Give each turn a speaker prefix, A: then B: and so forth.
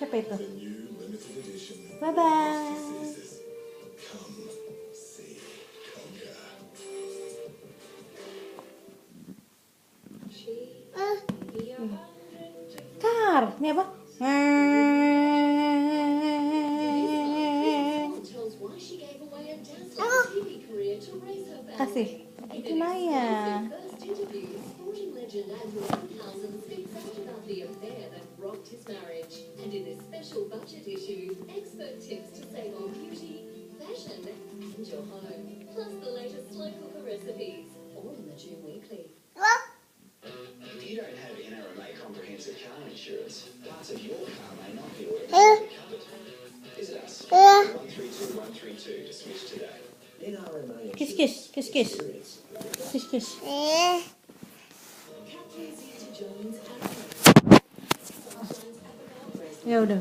A: Siapa itu? Bye bye. Tar, ini apa? Kasih. Itu Naya.
B: His marriage, and in this special budget issue, expert tips to save on beauty, fashion, and your home, plus the latest slow cooker recipes, all in the June Weekly.
C: If you don't have NRMA comprehensive car insurance, parts of your car may not be automatically covered. Visit us 132132 to switch today. NRMA
A: Kiss, kiss, kiss, kiss, kiss, kiss. Ya udah.